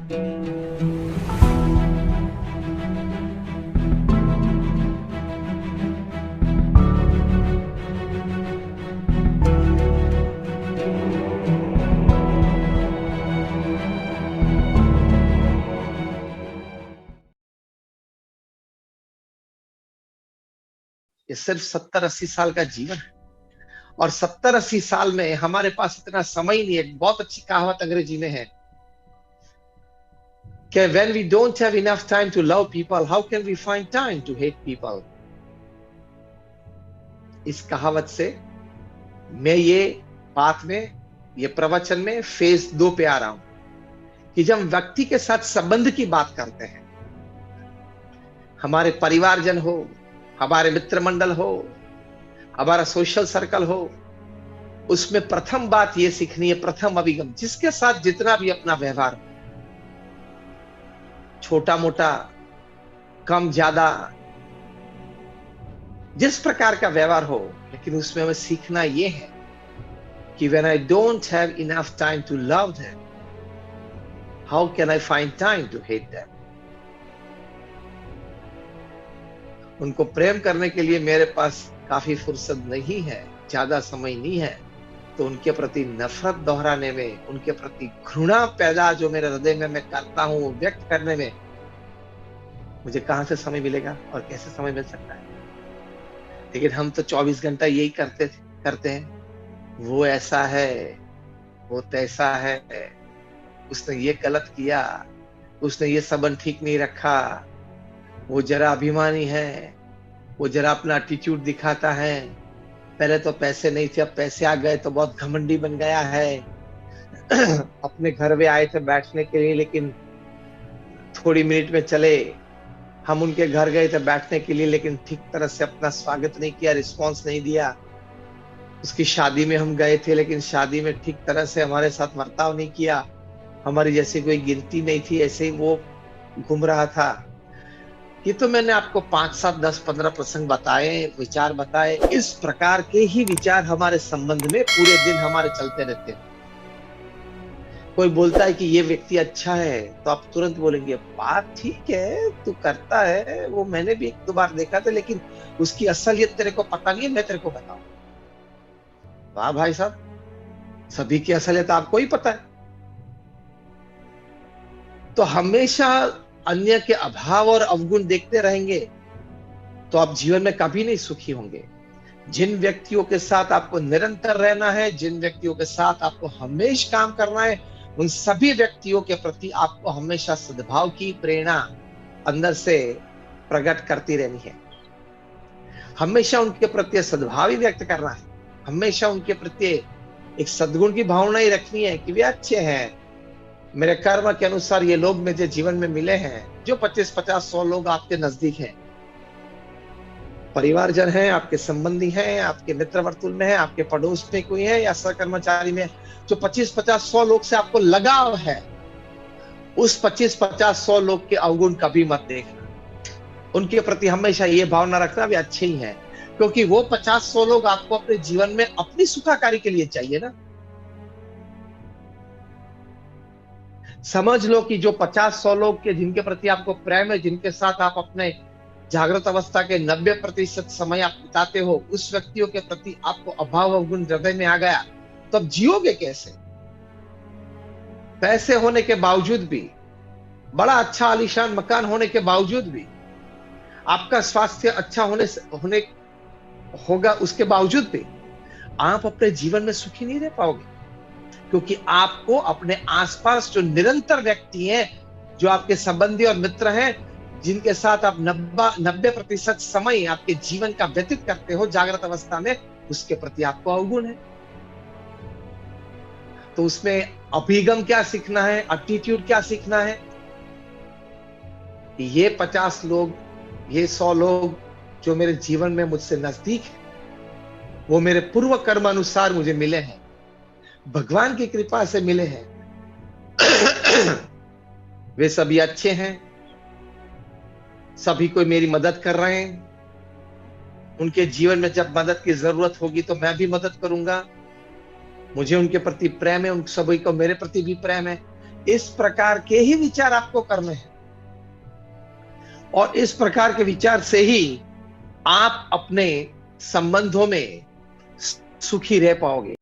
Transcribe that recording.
ये सिर्फ 70-80 साल का जीवन है, और 70-80 साल में हमारे पास इतना समय नहीं है। बहुत अच्छी कहावत अंग्रेजी में है कि when we don't have enough time to love people, how can we find time to hate people? इस कहावत से मैं ये बात में, ये प्रवचन में फेज 2 पे आ रहा हूं कि जब व्यक्ति के साथ संबंध की बात करते हैं, हमारे परिवारजन हो, हमारे मित्र मंडल हो, हमारा सोशल सर्कल हो, उसमें प्रथम बात ये सीखनी है, प्रथम अभिगम, जिसके साथ जितना भी अपना व्यवहार हो, छोटा मोटा, कम ज्यादा, जिस प्रकार का व्यवहार हो, लेकिन उसमें हमें सीखना ये है कि when I don't have enough time to love them, how can I find time to hate them? उनको प्रेम करने के लिए मेरे पास काफी फुर्सत नहीं है, ज्यादा समय नहीं है, तो उनके प्रति नफरत दोहराने में, उनके प्रति घृणा पैदा जो मेरे हृदय में मैं करता हूं व्यक्त करने में, मुझे कहां से समय मिलेगा और कैसे समय मिल सकता है? लेकिन हम तो 24 घंटा यही करते हैं, वो ऐसा है, वो तैसा है, उसने ये गलत किया, उसने ये संबंध ठीक नहीं रखा, वो जरा अभिमानी है, वो जरा अपना एटीट्यूड दिखाता है, पहले तो पैसे नहीं थे, अब पैसे आ गए तो बहुत घमंडी बन गया है। अपने घर में आए थे बैठने के लिए, लेकिन थोड़ी मिनट में चले। हम उनके घर गए थे बैठने के लिए, लेकिन ठीक तरह से अपना स्वागत नहीं किया, रिस्पॉन्स नहीं दिया। उसकी शादी में हम गए थे, लेकिन शादी में ठीक तरह से हमारे साथ बर्ताव नहीं किया, हमारी जैसी कोई गिनती नहीं थी, ऐसे ही वो घूम रहा था। ये तो मैंने आपको 5, 7, 10, 15 प्रसंग बताए, विचार बताए। इस प्रकार के ही विचार हमारे संबंध में पूरे दिन हमारे चलते रहते हैं। कोई बोलता है कि ये व्यक्ति अच्छा है, तो आप तुरंत बोलेंगे बात ठीक है, तू करता है, वो मैंने भी 1-2 बार देखा था, लेकिन उसकी असलियत तेरे को पता नहीं है, मैं तेरे को बताऊं। वाह भाई साहब, सभी की असलियत आपको ही पता है। तो हमेशा अन्य के अभाव और अवगुण देखते रहेंगे तो आप जीवन में कभी नहीं सुखी होंगे। जिन व्यक्तियों के साथ आपको निरंतर रहना है, जिन व्यक्तियों के साथ आपको हमेशा काम करना है, उन सभी व्यक्तियों के प्रति आपको हमेशा सद्भाव की प्रेरणा अंदर से प्रकट करती रहनी है। हमेशा उनके प्रति सद्भाव ही व्यक्त करना है, हमेशा उनके प्रति एक सद्गुण की भावना ही रखनी है कि वे अच्छे हैं, मेरे कर्म के अनुसार ये लोग मुझे जीवन में मिले हैं। जो 25, 50, 100 लोग आपके नजदीक हैं, परिवारजन हैं, आपके संबंधी हैं, आपके मित्र वर्तुल में हैं, आपके पड़ोस में कोई है या सहकर्मचारी में, जो 25, 50, 100 लोग से आपको लगाव है, उस 25, 50, 100 लोग के अवगुण कभी मत देखना। उनके प्रति हमेशा ये भावना रखना वे अच्छे ही हैं, क्योंकि वो 50, 100 लोग आपको अपने जीवन में अपनी सुखाकारी के लिए चाहिए ना। समझ लो कि जो 50, 100 लोग के जिनके प्रति आपको प्रेम है, जिनके साथ आप अपने जागृत अवस्था के 90% समय आप बिताते हो, उस व्यक्तियों के प्रति आपको अभाव अवगुण हृदय में आ गया, तो अब जियोगे कैसे? पैसे होने के बावजूद भी, बड़ा अच्छा आलीशान मकान होने के बावजूद भी, आपका स्वास्थ्य अच्छा होने होगा, उसके बावजूद भी आप अपने जीवन में सुखी नहीं रह पाओगे, क्योंकि आपको अपने आसपास जो निरंतर व्यक्ति हैं, जो आपके संबंधी और मित्र हैं, जिनके साथ आप 90% समय आपके जीवन का व्यतीत करते हो जागृत अवस्था में, उसके प्रति आपको अवगुण है। तो उसमें अभिगम क्या सीखना है, एटीट्यूड क्या सीखना है? ये 50 लोग, ये 100 लोग जो मेरे जीवन में मुझसे नजदीक है, वो मेरे पूर्व कर्म अनुसार मुझे मिले हैं, भगवान की कृपा से मिले हैं। वे सभी अच्छे हैं, सभी कोई मेरी मदद कर रहे हैं। उनके जीवन में जब मदद की जरूरत होगी तो मैं भी मदद करूंगा। मुझे उनके प्रति प्रेम है, उन सभी को मेरे प्रति भी प्रेम है। इस प्रकार के ही विचार आपको करने हैं और इस प्रकार के विचार से ही आप अपने संबंधों में सुखी रह पाओगे।